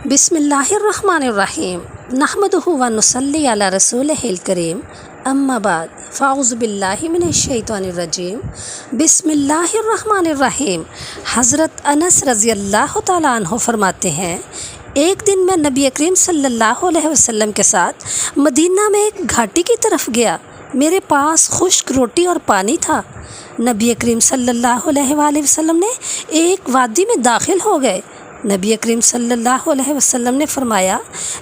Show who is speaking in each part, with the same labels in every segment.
Speaker 1: بسم اللہ الرحمن الرحیم نحمدہ و نصلی علی رسولہ الکریم اما بعد فاعوذ باللہ من الشیطان الرجیم بسم اللہ الرحمن الرحیم۔ حضرت انس رضی اللہ تعالیٰ عنہ فرماتے ہیں، ایک دن میں نبی کریم صلی اللہ علیہ وسلم کے ساتھ مدینہ میں ایک گھاٹی کی طرف گیا۔ میرے پاس خشک روٹی اور پانی تھا۔ نبی کریم صلی اللہ علیہ وآلہ وسلم نے ایک وادی میں داخل ہو گئے۔ نبی کریم صلی اللہ علیہ وسلم نے فرمایا،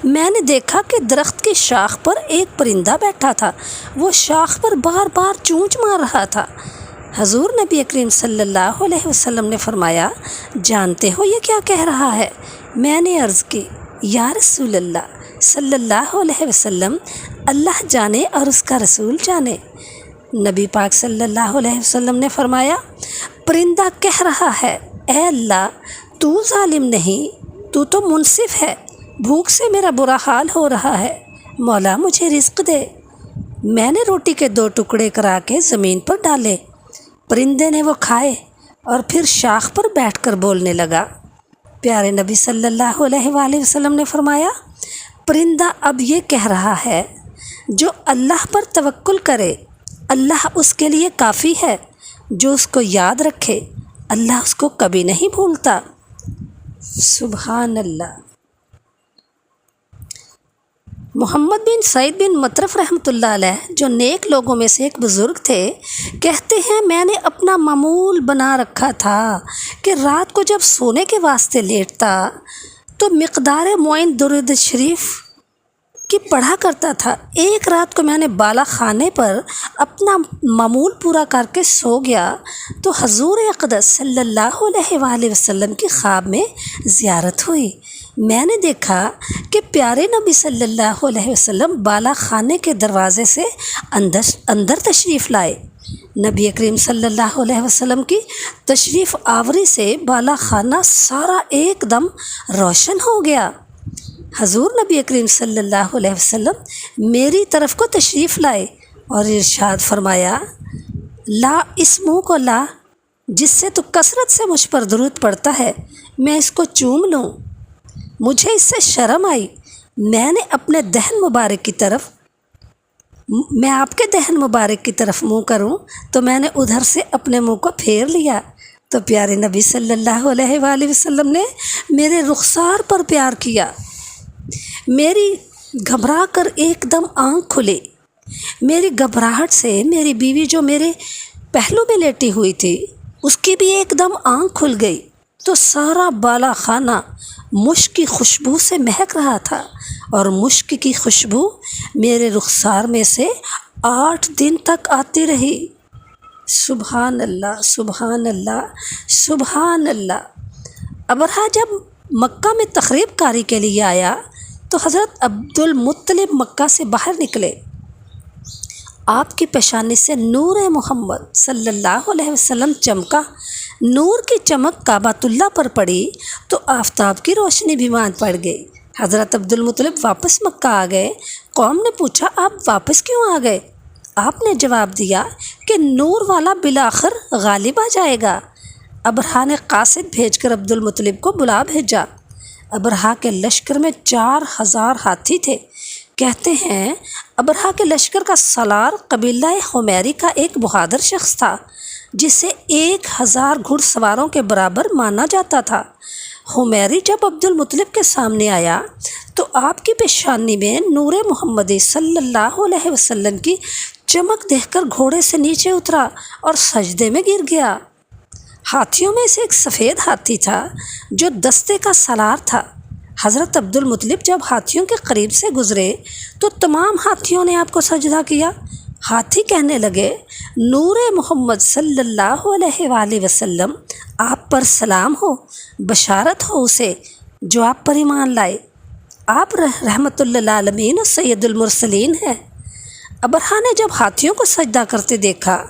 Speaker 1: میں نے دیکھا کہ درخت کی شاخ پر ایک پرندہ بیٹھا تھا، وہ شاخ پر بار بار چونچ مار رہا تھا۔ حضور نبی کریم صلی اللہ علیہ وسلم نے فرمایا، جانتے ہو یہ کیا کہہ رہا ہے؟ میں نے عرض کی، یا رسول اللہ صلی اللہ علیہ وسلم، اللہ جانے اور اس کا رسول جانے۔ نبی پاک صلی اللہ علیہ وسلم نے فرمایا، پرندہ کہہ رہا ہے، اے اللہ، تو ظالم نہیں، تو منصف ہے، بھوک سے میرا برا حال ہو رہا ہے، مولا مجھے رزق دے۔ میں نے روٹی کے 2 ٹکڑے کرا کے زمین پر ڈالے، پرندے نے وہ کھائے اور پھر شاخ پر بیٹھ کر بولنے لگا۔ پیارے نبی صلی اللہ علیہ وآلہ وسلم نے فرمایا، پرندہ اب یہ کہہ رہا ہے، جو اللہ پر توکل کرے اللہ اس کے لیے کافی ہے، جو اس کو یاد رکھے اللہ اس کو کبھی نہیں بھولتا۔ سبحان اللہ۔ محمد بن سعید بن مطرف رحمۃ اللہ علیہ، جو نیک لوگوں میں سے ایک بزرگ تھے، کہتے ہیں، میں نے اپنا معمول بنا رکھا تھا کہ رات کو جب سونے کے واسطے لیٹتا تو مقدار معین درود شریف کی پڑھا کرتا تھا۔ ایک رات کو میں نے بالا خانے پر اپنا معمول پورا کر کے سو گیا تو حضور اقدس صلی اللہ علیہ وآلہ وسلم کی خواب میں زیارت ہوئی۔ میں نے دیکھا کہ پیارے نبی صلی اللہ علیہ وسلم بالا خانے کے دروازے سے اندر تشریف لائے۔ نبی کریم صلی اللہ علیہ وسلم کی تشریف آوری سے بالا خانہ سارا ایک دم روشن ہو گیا۔ حضور نبی کریم صلی اللہ علیہ وسلم میری طرف کو تشریف لائے اور ارشاد فرمایا، لا، اس منہ کو لا جس سے تو کثرت سے مجھ پر درود پڑتا ہے، میں اس کو چوم لوں۔ مجھے اس سے شرم آئی، میں نے اپنے دہن مبارک کی طرف میں آپ کے دہن مبارک کی طرف منہ کروں تو میں نے ادھر سے اپنے منہ کو پھیر لیا تو پیارے نبی صلی اللہ علیہ وآلہ وسلم نے میرے رخسار پر پیار کیا۔ میری گھبرا کر ایک دم آنکھ کھلی۔ میری گھبراہٹ سے میری بیوی جو میرے پہلو میں لیٹی ہوئی تھی اس کی بھی ایک دم آنکھ کھل گئی تو سارا بالا خانہ مشک کی خوشبو سے مہک رہا تھا اور مشک کی خوشبو میرے رخسار میں سے 8 دن تک آتی رہی۔ سبحان اللہ، سبحان اللہ، سبحان اللہ۔ ابرہہ جب مکہ میں تخریب کاری کے لیے آیا تو حضرت عبد المطلب مکہ سے باہر نکلے۔ آپ کی پیشانی سے نور محمد صلی اللہ علیہ وسلم چمکا۔ نور کی چمک کعبۃ اللہ پر پڑی تو آفتاب کی روشنی بھی مان پڑ گئی۔ حضرت عبد المطلب واپس مکہ آ گئے۔ قوم نے پوچھا، آپ واپس کیوں آ گئے؟ آپ نے جواب دیا کہ نور والا بالآخر غالب آ جائے گا۔ ابرہہ نے قاصد بھیج کر عبد المطلب کو بلا بھیجا۔ ابرہہ کے لشکر میں 4000 ہاتھی تھے۔ کہتے ہیں، ابرہہ کے لشکر کا سالار قبیلہ حمیری کا ایک بہادر شخص تھا جسے 1000 گھڑ سواروں کے برابر مانا جاتا تھا۔ حمیری جب عبد المطلب کے سامنے آیا تو آپ کی پیشانی میں نور محمدی صلی اللہ علیہ وسلم کی چمک دیکھ کر گھوڑے سے نیچے اترا اور سجدے میں گر گیا۔ ہاتھیوں میں سے ایک سفید ہاتھی تھا جو دستے کا سالار تھا۔ حضرت عبد المطلب جب ہاتھیوں کے قریب سے گزرے تو تمام ہاتھیوں نے آپ کو سجدہ کیا۔ ہاتھی کہنے لگے، نور محمد صلی اللہ علیہ وآلہ وسلم، آپ پر سلام ہو، بشارت ہو اسے جو آپ پر ایمان لائے، آپ رحمت للعالمین و سید المرسلین ہیں۔ ابرہہ نے جب ہاتھیوں کو سجدہ کرتے دیکھا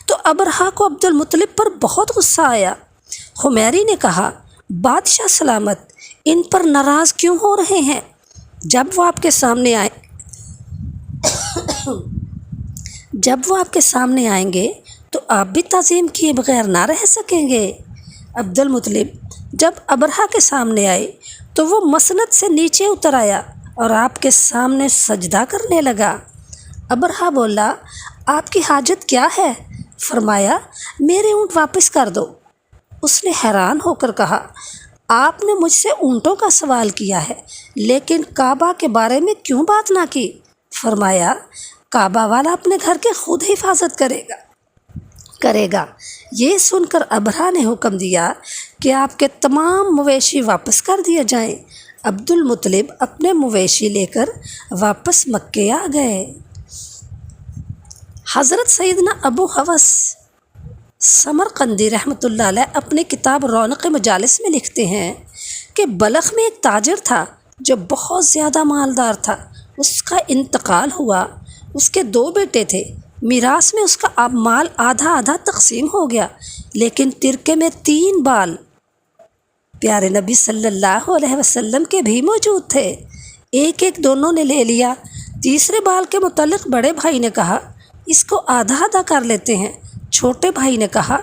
Speaker 1: تو ابرہہ کو عبد المطلب پر بہت غصہ آیا۔ حمیری نے کہا، بادشاہ سلامت، ان پر ناراض کیوں ہو رہے ہیں؟ جب وہ آپ کے سامنے آئیں گے تو آپ بھی تعظیم کیے بغیر نہ رہ سکیں گے۔ عبد المطلب جب ابرہہ کے سامنے آئے تو وہ مسند سے نیچے اتر آیا اور آپ کے سامنے سجدہ کرنے لگا۔ ابرہہ بولا، آپ کی حاجت کیا ہے؟ فرمایا، میرے اونٹ واپس کر دو۔ اس نے حیران ہو کر کہا، آپ نے مجھ سے اونٹوں کا سوال کیا ہے لیکن کعبہ کے بارے میں کیوں بات نہ کی؟ فرمایا، کعبہ والا اپنے گھر کے خود حفاظت کرے گا۔ یہ سن کر ابرہہ نے حکم دیا کہ آپ کے تمام مویشی واپس کر دیے جائیں۔ عبد المطلب اپنے مویشی لے کر واپس مکے آ گئے۔ حضرت سیدنا ابو حفص سمرقندی رحمۃ اللہ علیہ اپنی کتاب رونق مجالس میں لکھتے ہیں کہ بلخ میں ایک تاجر تھا جو بہت زیادہ مالدار تھا۔ اس کا انتقال ہوا۔ اس کے 2 بیٹے تھے۔ میراث میں اس کا مال آدھا آدھا تقسیم ہو گیا، لیکن ترکے میں 3 بال پیارے نبی صلی اللہ علیہ وسلم کے بھی موجود تھے۔ ایک دونوں نے لے لیا۔ تیسرے بال کے متعلق بڑے بھائی نے کہا، اس کو آدھا آدھا کر لیتے ہیں۔ چھوٹے بھائی نے کہا،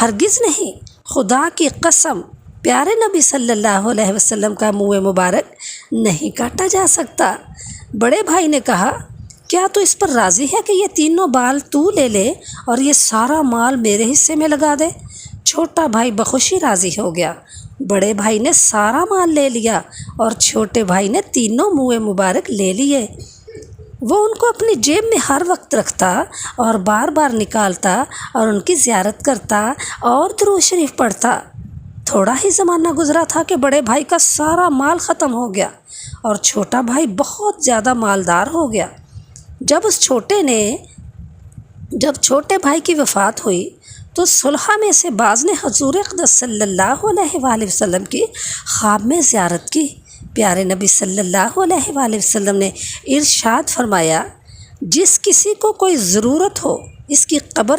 Speaker 1: ہرگز نہیں، خدا کی قسم، پیارے نبی صلی اللہ علیہ وسلم کا منہ مبارک نہیں کاٹا جا سکتا۔ بڑے بھائی نے کہا، کیا تو اس پر راضی ہے کہ یہ 3 بال تو لے لے اور یہ سارا مال میرے حصے میں لگا دے؟ چھوٹا بھائی بخوشی راضی ہو گیا۔ بڑے بھائی نے سارا مال لے لیا اور چھوٹے بھائی نے 3 منہ مبارک لے لیے۔ وہ ان کو اپنی جیب میں ہر وقت رکھتا اور بار بار نکالتا اور ان کی زیارت کرتا اور درود شریف پڑھتا۔ تھوڑا ہی زمانہ گزرا تھا کہ بڑے بھائی کا سارا مال ختم ہو گیا اور چھوٹا بھائی بہت زیادہ مالدار ہو گیا۔ جب چھوٹے بھائی کی وفات ہوئی تو صلحہ میں سے بعض نے حضور اقدس صلی اللہ علیہ وآلہ وسلم کی خواب میں زیارت کی۔ پیارے نبی صلی اللہ علیہ وآلہ وسلم نے ارشاد فرمایا، جس کسی کو کوئی ضرورت ہو اس کی قبر